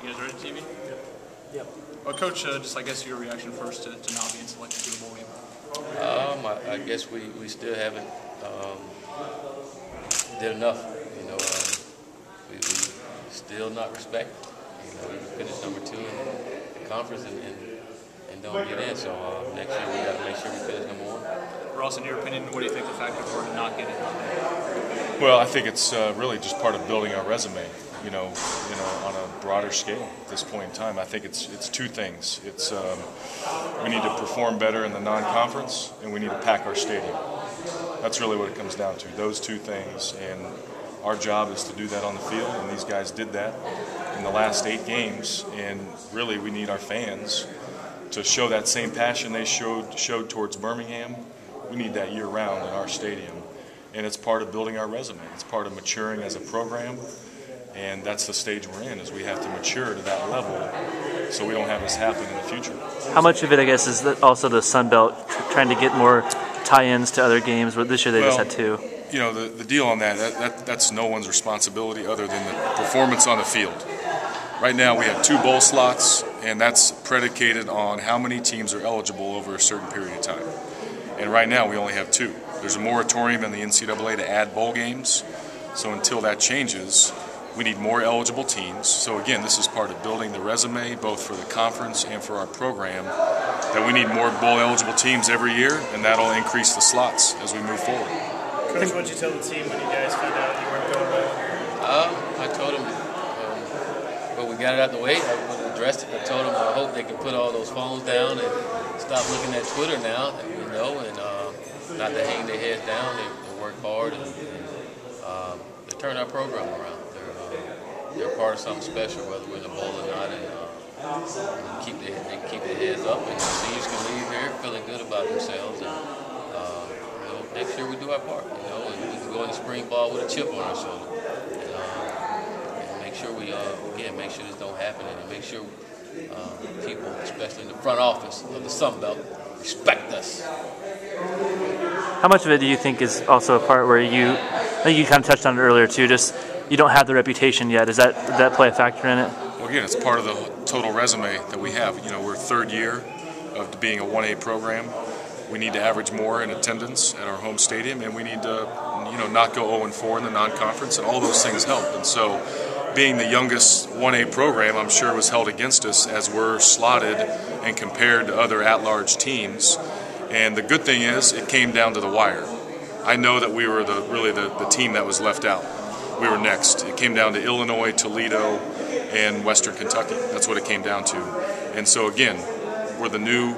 You guys ready, TV? Yep. Well, Coach, just I guess your reaction first to not being selected for the bowl game. I guess we still haven't did enough. You know, we still not respected. You know, we finished number 2 in the conference and don't get in. So next year we got to make sure we finish number 1. Ross, in your opinion, what do you think the factor for to not get in? Well, I think it's really just part of building our resume. You know, on a broader scale at this point in time. I think it's two things. It's we need to perform better in the non-conference, and we need to pack our stadium. That's really what it comes down to. Those two things, and our job is to do that on the field. And these guys did that in the last 8 games. And really, we need our fans to show that same passion they showed towards Birmingham. We need that year-round in our stadium, and it's part of building our resume. It's part of maturing as a program. And that's the stage we're in, is we have to mature to that level so we don't have this happen in the future. How much of it, I guess, is also the Sun Belt trying to get more tie-ins to other games? But this year they just had 2. You know, the deal on that's no one's responsibility other than the performance on the field. Right now we have 2 bowl slots, and that's predicated on how many teams are eligible over a certain period of time. And right now we only have 2. There's a moratorium in the NCAA to add bowl games, so until that changes, we need more eligible teams. So again, this is part of building the resume, both for the conference and for our program, that we need more bowl-eligible teams every year, and that'll increase the slots as we move forward. Coach, what did you tell the team when you guys found out you weren't going well? I told them, well, we got it out the way. I addressed it. I told them I hope they can put all those phones down and stop looking at Twitter now, you know, and not to hang their heads down. They work hard and they turn our program around. They're part of something special, whether we're in the bowl or not, and keep their heads up. And seniors can leave here feeling good about themselves, and you know, make sure we do our part. You know, and we can go into spring ball with a chip on our shoulder, and make sure we again make sure this don't happen, and make sure people, especially in the front office of the Sun Belt, respect us. How much of it do you think is also a part where I think you kind of touched on it earlier too, just you don't have the reputation yet. Did that play a factor in it? Well, again, it's part of the total resume that we have. You know, we're 3rd year of being a 1A program. We need to average more in attendance at our home stadium, and we need to, you know, not go 0-4 in the non-conference, and all those things help. And so, being the youngest 1A program, I'm sure was held against us as we're slotted and compared to other at-large teams. And the good thing is, it came down to the wire. I know that we were really the team that was left out. We were next. It came down to Illinois, Toledo, and Western Kentucky. That's what it came down to. And so again, we're the new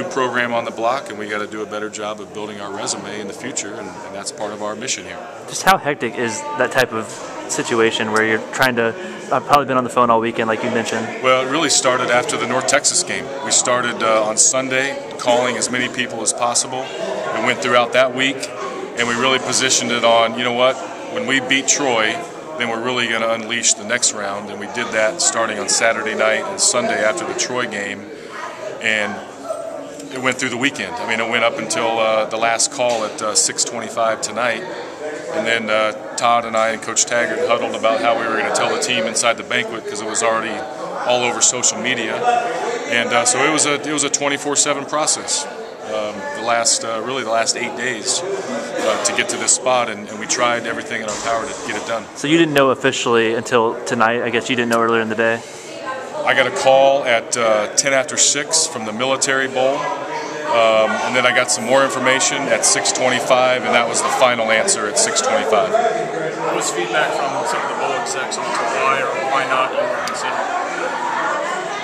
program on the block, and we got to do a better job of building our resume in the future, and that's part of our mission here. Just how hectic is that type of situation where you're trying to, I've probably been on the phone all weekend like you mentioned. Well, it really started after the North Texas game. We started on Sunday calling as many people as possible. We went throughout that week, and we really positioned it on, you know what, when we beat Troy, then we're really going to unleash the next round, and we did that starting on Saturday night and Sunday after the Troy game, and it went through the weekend. I mean, it went up until the last call at 6:25 tonight, and then Todd and I and Coach Taggart huddled about how we were going to tell the team inside the banquet because it was already all over social media, and so it was a 24/7 process. Really the last 8 days to get to this spot, and we tried everything in our power to get it done. So you didn't know officially until tonight? I guess you didn't know earlier in the day? I got a call at 10 after 6 from the Military Bowl, and then I got some more information at 6:25, and that was the final answer at 6:25. What was feedback from some of the bowl execs on why or why not you were considered?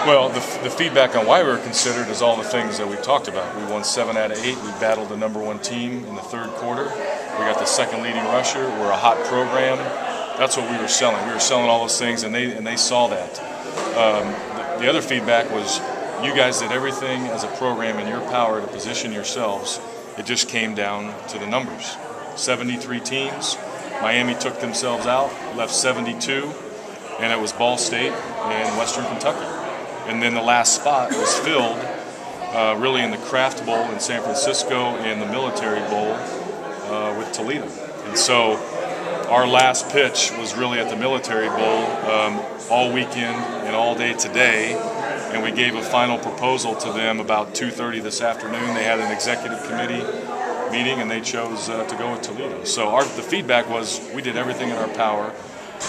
Well, the feedback on why we were considered is all the things that we've talked about. We won 7 out of 8. We battled the #1 team in the 3rd quarter. We got the 2nd leading rusher. We're a hot program. That's what we were selling. We were selling all those things, and they saw that. The other feedback was you guys did everything as a program in your power to position yourselves. It just came down to the numbers. 73 teams. Miami took themselves out, left 72, and it was Ball State and Western Kentucky. And then the last spot was filled really in the Kraft Bowl in San Francisco and the Military Bowl with Toledo. And so our last pitch was really at the Military Bowl all weekend and all day today, and we gave a final proposal to them about 2:30 this afternoon. They had an executive committee meeting, and they chose to go with Toledo. So the feedback was we did everything in our power,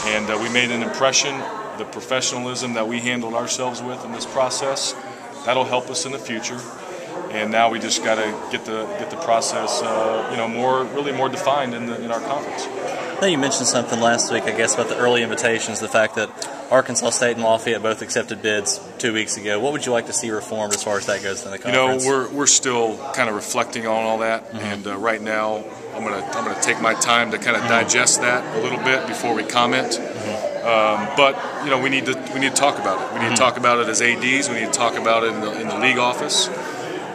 and we made an impression. The professionalism that we handled ourselves with in this process, that'll help us in the future. And now we just got to get the process, really more defined in our conference. I think you mentioned something last week, I guess, about the early invitations, the fact that Arkansas State and Lafayette both accepted bids 2 weeks ago. What would you like to see reformed as far as that goes in the conference? We're still kind of reflecting on all that, and right now I'm gonna take my time to kind of digest that a little bit before we comment. But we need to talk about it. We need to talk about it as ADs. We need to talk about it in the league office.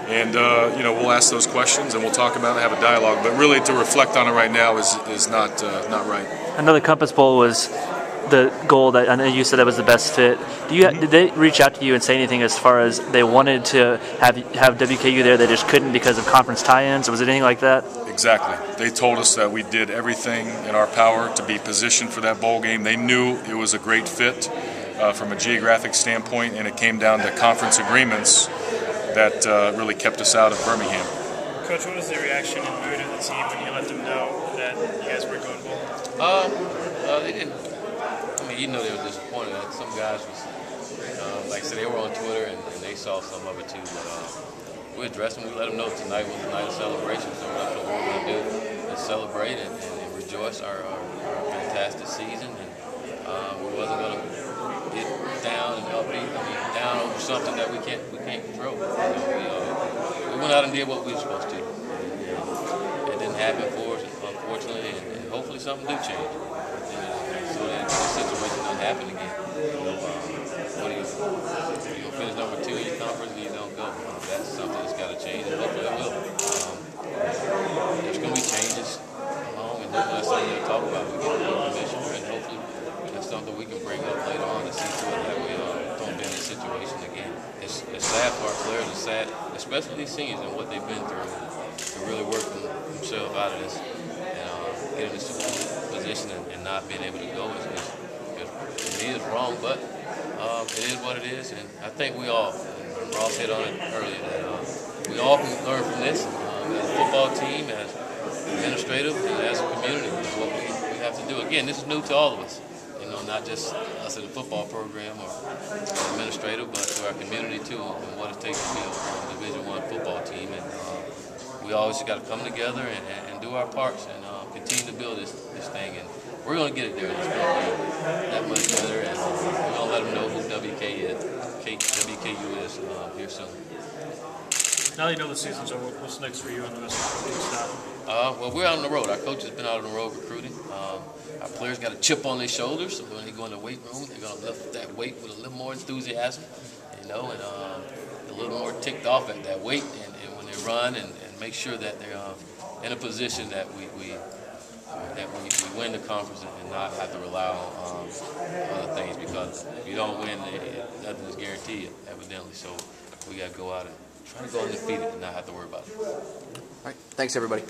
And we'll ask those questions and we'll talk about it, have a dialogue. But really, to reflect on it right now is not right. Another Compass Bowl was the goal that I know you said that was the best fit. Did they reach out to you and say anything as far as they wanted to have WKU there, they just couldn't because of conference tie-ins? Was it anything like that? Exactly. They told us that we did everything in our power to be positioned for that bowl game. They knew it was a great fit from a geographic standpoint, and it came down to conference agreements that really kept us out of Birmingham. Coach, what was the reaction and mood of the team when you let them know that you guys were going bowl? They didn't. I mean, they were disappointed. Some guys was, like I said, they were on Twitter and they saw some of it too. But we addressed them. We let them know tonight was a night of celebration. So that's what we're going to do: is celebrate and rejoice our fantastic season. And we wasn't going to get down and upbeat. Down over something that we can't control. We went out and did what we were supposed to. It didn't happen for us, unfortunately, and hopefully something do change. So that this situation doesn't happen again. What do you finish number 2 in your conference and you don't go? That's something that's got to change, and hopefully it will. There's going to be changes along, and hopefully that's something to talk about. We get a new commissioner, and hopefully that's something we can bring up later on to see to it that we don't be in this situation again. It's sad for our players. It's sad, especially these seniors and what they've been through, to really work themselves out of this and get in this position and not being able to go is to me is wrong, but it is what it is, and I think we all, and Ross hit on it earlier, that we all can learn from this as a football team, as administrative, and as a community. What we have to do. Again, this is new to all of us. Not just us in the football program or administrative, but to our community too, and what it takes to be a Division I football team. And we always got to come together and do our parts and continue to build this thing. And we're going to get it there. It's going to be that much better, and we're going to let them know who WKU is here soon. Now that you know the season's over, what's next for you and the rest of the coaching staff? Well, we're out on the road. Our coach has been out on the road recruiting. Our players got a chip on their shoulders, so when they go in the weight room, they're going to lift that weight with a little more enthusiasm, and a little more ticked off at that weight, and when they run and make sure that they're in a position that we win the conference and not have to rely on other things, because if you don't win, nothing is guaranteed, evidently. So we got to go out and try to go undefeated and not have to worry about it. All right. Thanks, everybody.